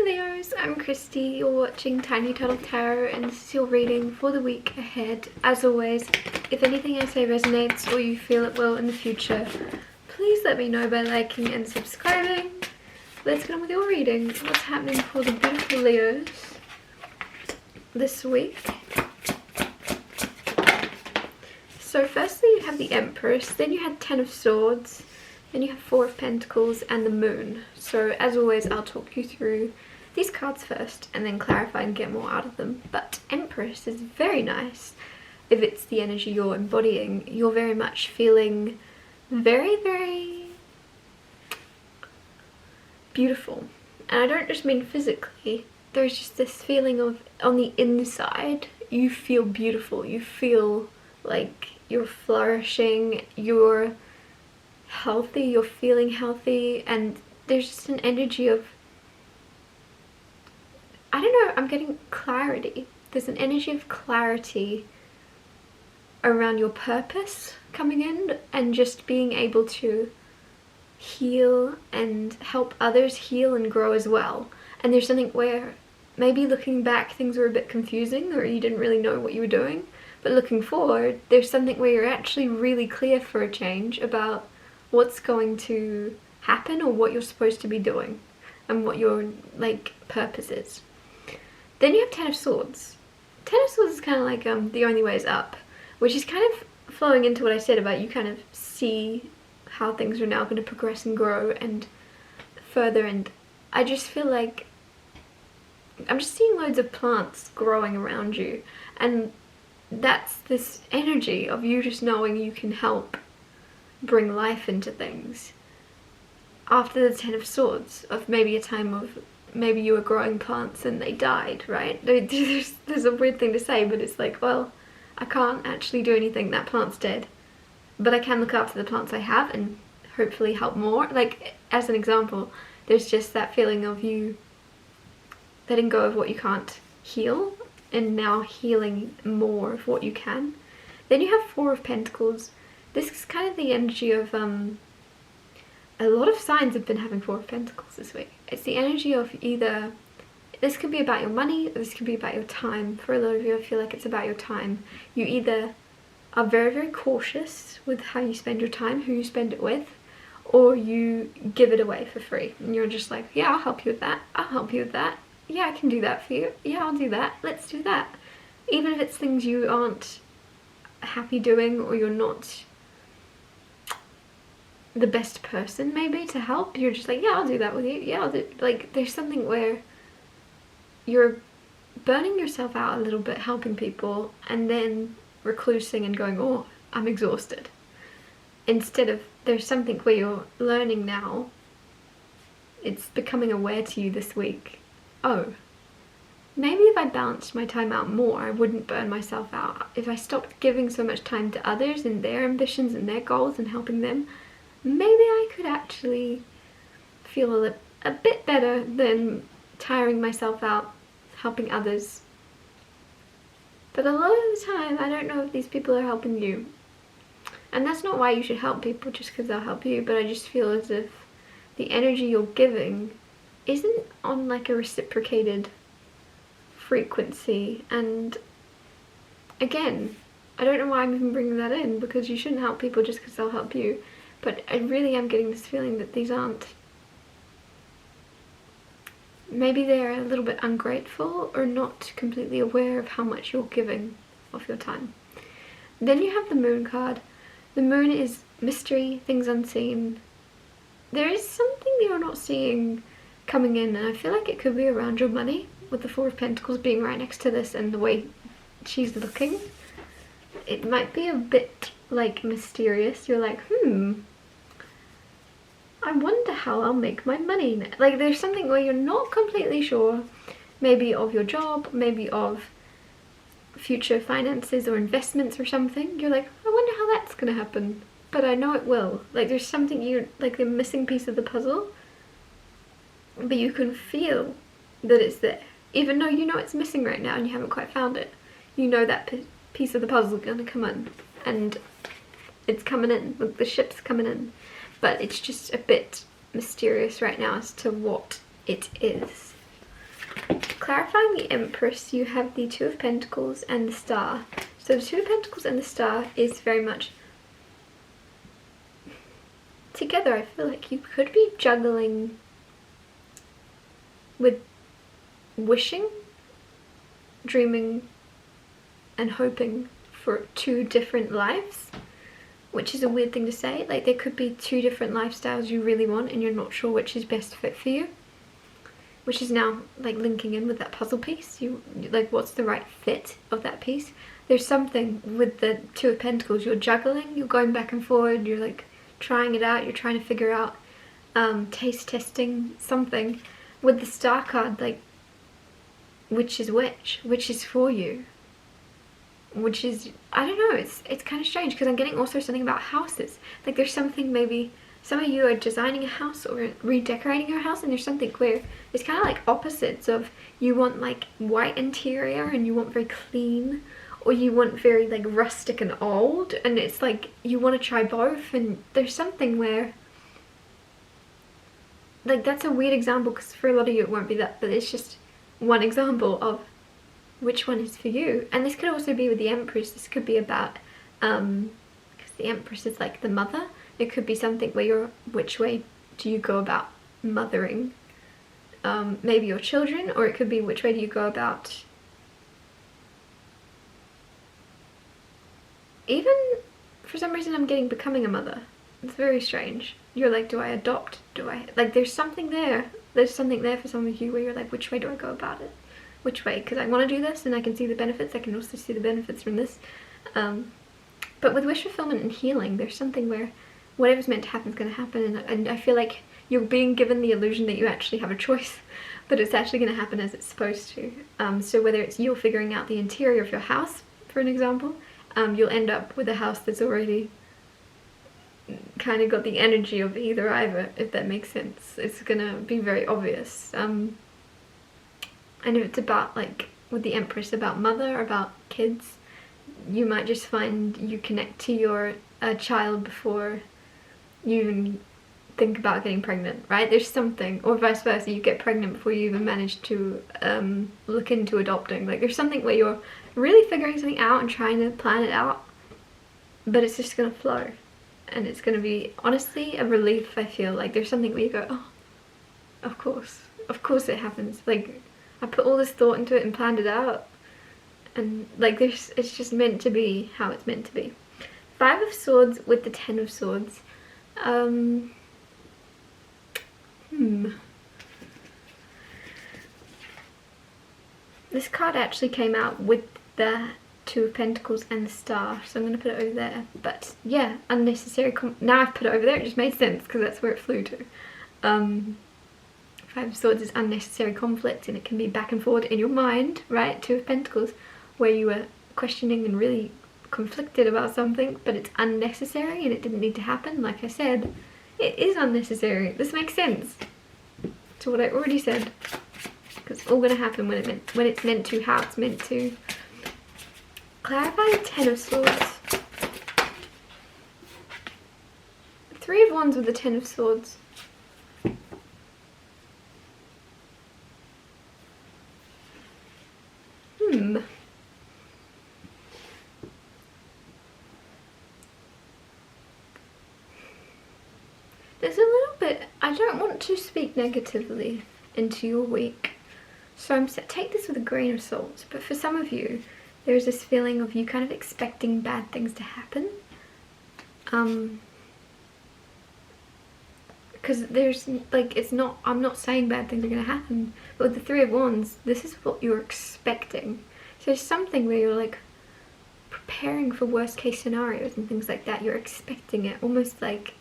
Leos, I'm Christy, you're watching Tiny Turtle Tarot and this is your reading for the week ahead. As always, if anything I say resonates or you feel it will in the future, please let me know by liking and subscribing. Let's get on with your reading. What's happening for the beautiful Leos this week? So firstly you have the Empress, then you had Ten of Swords, then you have Four of Pentacles and the Moon. So as always I'll talk you through these cards first and then clarify and get more out of them. But Empress is very nice. If it's the energy you're embodying, you're very much feeling very, very beautiful. And I don't just mean physically, there's just this feeling of on the inside you feel beautiful, you feel like you're flourishing, you're healthy, you're feeling healthy, and there's just an energy of, I don't know, I'm getting clarity. There's an energy of clarity around your purpose coming in and just being able to heal and help others heal and grow as well. And there's something where maybe looking back things were a bit confusing or you didn't really know what you were doing, but looking forward there's something where you're actually really clear for a change about what's going to happen or what you're supposed to be doing and what your purpose is. Then you have Ten of Swords. Ten of Swords is kind of like the only way is up, which is kind of flowing into what I said about you kind of see how things are now going to progress and grow and further, and I just feel like I'm just seeing loads of plants growing around you, and that's this energy of you just knowing you can help bring life into things. After the Ten of Swords, of maybe a time of maybe you were growing plants and they died, right? There's a weird thing to say, but it's like, well, I can't actually do anything, that plant's dead, but I can look after the plants I have and hopefully help more. Like, as an example, there's just that feeling of you letting go of what you can't heal and now healing more of what you can. Then you have Four of Pentacles. This is kind of the energy of a lot of signs have been having Four of Pentacles this week. It's the energy of either, this could be about your money, or this could be about your time. For a lot of you I feel like it's about your time. You either are very, very cautious with how you spend your time, who you spend it with, or you give it away for free and you're just like, yeah, I'll help you with that, I'll help you with that, yeah, I can do that for you, yeah, I'll do that, let's do that. Even if it's things you aren't happy doing or you're not the best person maybe to help, you're just like, yeah, I'll do that with you, yeah, I'll do. Like, there's something where you're burning yourself out a little bit helping people and then reclusing and going, oh, I'm exhausted. Instead of, there's something where you're learning now, it's becoming aware to you this week, oh, maybe if I balanced my time out more, I wouldn't burn myself out. If I stopped giving so much time to others and their ambitions and their goals and helping them, maybe I could actually feel a bit better than tiring myself out helping others. But a lot of the time, I don't know if these people are helping you. And that's not why you should help people just because they'll help you, but I just feel as if the energy you're giving isn't on like a reciprocated frequency. And again, I don't know why I'm even bringing that in, because you shouldn't help people just because they'll help you. But I really am getting this feeling that these aren't, maybe they're a little bit ungrateful or not completely aware of how much you're giving of your time. Then you have the Moon card. The Moon is mystery, things unseen. There is something that you're not seeing coming in, and I feel like it could be around your money, with the Four of Pentacles being right next to this and the way she's looking. It might be a bit like mysterious. You're like, I wonder how I'll make my money now. Like, there's something where you're not completely sure, maybe of your job, maybe of future finances or investments or something. You're like, I wonder how that's gonna happen, but I know it will. Like, there's something, you're like the missing piece of the puzzle, but you can feel that it's there, even though you know it's missing right now and you haven't quite found it. You know that piece of the puzzle is gonna come in, and it's coming in, like the ship's coming in, but it's just a bit mysterious right now as to what it is. clarifying the Empress, you have the Two of Pentacles and the Star. So the Two of Pentacles and the Star is very much together. I feel like you could be juggling with wishing, dreaming, and hoping for two different lives, which is a weird thing to say. Like, there could be two different lifestyles you really want and you're not sure which is best fit for you, which is now like linking in with that puzzle piece. You like, what's the right fit of that piece? There's something with the Two of Pentacles, you're juggling, you're going back and forward, you're like trying it out, you're trying to figure out, taste testing something. With the Star card, like, which is which is for you, which is, I don't know, it's kind of strange, because I'm getting also something about houses. Like, there's something, maybe some of you are designing a house or redecorating your house, and there's something where it's kind of like opposites of, you want like white interior and you want very clean, or you want very like rustic and old, and it's like you want to try both. And there's something where, like, that's a weird example because for a lot of you it won't be that, but it's just one example of which one is for you. And this could also be with the Empress. This could be about, because the Empress is like the mother, it could be something where you're, which way do you go about mothering maybe your children, or it could be which way do you go about, even for some reason I'm getting becoming a mother. It's very strange. You're like, do I adopt? Do I, like, there's something there. There's something there for some of you where you're like, which way do I go about it? Which way? Because I want to do this and I can see the benefits. I can also see the benefits from this. But with wish fulfillment and healing, there's something where whatever's meant to happen is going to happen. And I feel like you're being given the illusion that you actually have a choice, but it's actually going to happen as it's supposed to. So whether it's you're figuring out the interior of your house, for an example, you'll end up with a house that's already kind of got the energy of either, if that makes sense. It's gonna be very obvious. And if it's about, like with the Empress, about mother, about kids, you might just find you connect to your child before you even think about getting pregnant, right? There's something, or vice versa, you get pregnant before you even manage to look into adopting. Like, there's something where you're really figuring something out and trying to plan it out, but it's just gonna flow. And it's going to be, honestly, a relief. I feel like there's something where you go, oh, of course it happens. Like, I put all this thought into it and planned it out, and like, it's just meant to be how it's meant to be. Five of Swords with the Ten of Swords. This card actually came out with the Two of Pentacles and the Star, so I'm going to put it over there. But yeah, unnecessary now I've put it over there, it just made sense because that's where it flew to. Five of Swords is unnecessary conflict, and it can be back and forward in your mind, right? Two of Pentacles, where you were questioning and really conflicted about something, but it's unnecessary and it didn't need to happen. Like I said, it is unnecessary. This makes sense to what I already said, because it's all going to happen when it's meant to, how it's meant to. Clarify the Ten of Swords. Three of Wands with the Ten of Swords. There's a little bit, I don't want to speak negatively into your week, so take this with a grain of salt, but for some of you, there's this feeling of you kind of expecting bad things to happen. Because there's, like, it's not, I'm not saying bad things are going to happen, but with the Three of Wands, this is what you're expecting. So there's something where you're like preparing for worst case scenarios and things like that. You're expecting it, almost like,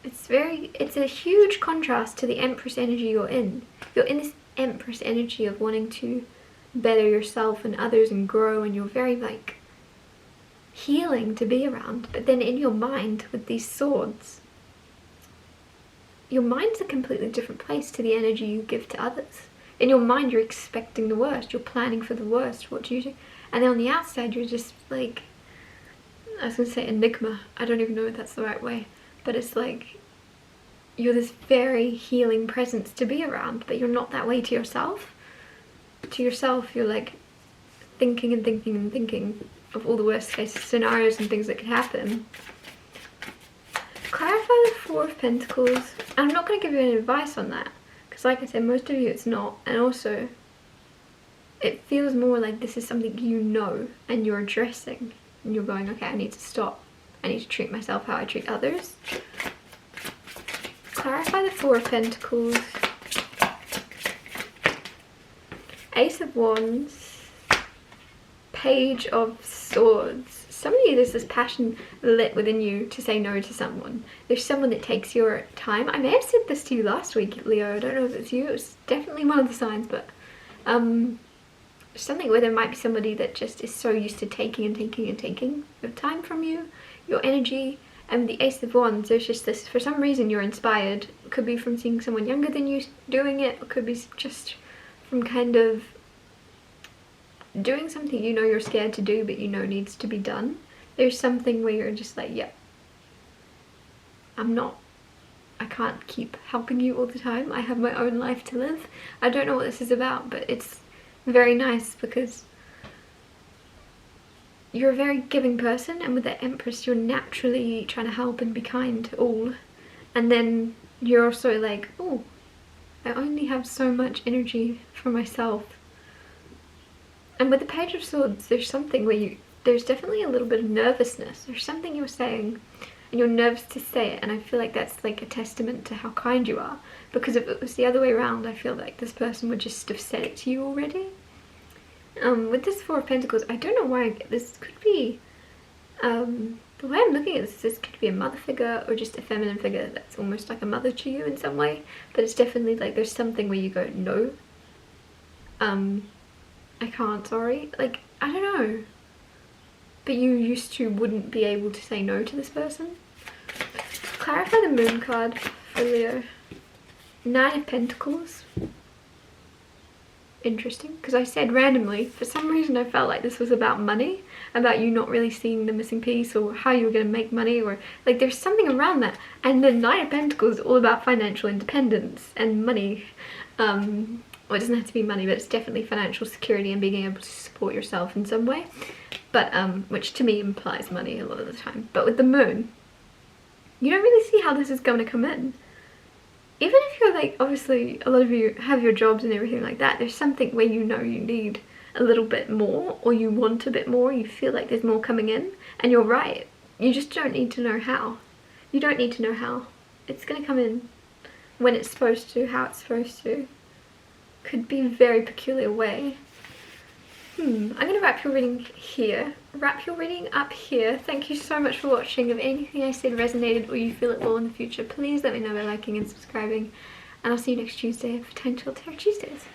it's a huge contrast to the Empress energy you're in. You're in this Empress energy of wanting to better yourself and others and grow, and you're very like healing to be around. But then in your mind with these swords, your mind's a completely different place to the energy you give to others. In your mind you're expecting the worst, you're planning for the worst. What do you do? And then on the outside you're just like, I was gonna say enigma, I don't even know if that's the right way, but it's like you're this very healing presence to be around, but you're not that way to yourself. To yourself, you're like thinking and thinking and thinking of all the worst case scenarios and things that could happen. Clarify the Four of Pentacles. And I'm not going to give you any advice on that, because like I said, most of you it's not. And also, it feels more like this is something you know and you're addressing. And you're going, okay, I need to stop. I need to treat myself how I treat others. Clarify the Four of Pentacles. Ace of Wands. Page of Swords. Some of you, there's this passion lit within you to say no to someone. There's someone that takes your time. I may have said this to you last week, Leo. I don't know if it's you. It was definitely one of the signs, but something where there might be somebody that just is so used to taking and taking and taking your time from you, your energy. And the Ace of Wands, there's just this, for some reason you're inspired. It could be from seeing someone younger than you doing it. It could be just from kind of doing something you know you're scared to do but you know needs to be done. There's something where you're just like, yeah, I can't keep helping you all the time. I have my own life to live. I don't know what this is about, but it's very nice because you're a very giving person, and with the Empress you're naturally trying to help and be kind to all. And then you're also like, oh, I only have so much energy for myself. And with the Page of Swords, there's something where there's definitely a little bit of nervousness. There's something you're saying and you're nervous to say it, and I feel like that's like a testament to how kind you are. Because if it was the other way around, I feel like this person would just have said it to you already. With this Four of Pentacles, I don't know why this could be, the way I'm looking at this could be a mother figure or just a feminine figure that's almost like a mother to you in some way. But it's definitely like there's something where you go, no, I can't, sorry. Like, I don't know. But you used to wouldn't be able to say no to this person. Clarify the Moon card for Leo. Nine of Pentacles. Interesting, because I said randomly, for some reason I felt like this was about money, about you not really seeing the missing piece or how you were going to make money, or like there's something around that. And the Nine of Pentacles is all about financial independence and money. Well, it doesn't have to be money, but it's definitely financial security and being able to support yourself in some way. But which to me implies money a lot of the time. But with the Moon, you don't really see how this is going to come in. Even if you're like, obviously a lot of you have your jobs and everything like that, there's something where you know you need a little bit more, or you want a bit more, you feel like there's more coming in. And you're right, you just don't need to know how. You don't need to know how. It's going to come in when it's supposed to, how it's supposed to. Could be a very peculiar way. I'm going to wrap your reading here. Wrap your reading up here. Thank you so much for watching. If anything I said resonated or you feel it will in the future, please let me know by liking and subscribing. And I'll see you next Tuesday for Potential Tarot Tuesdays.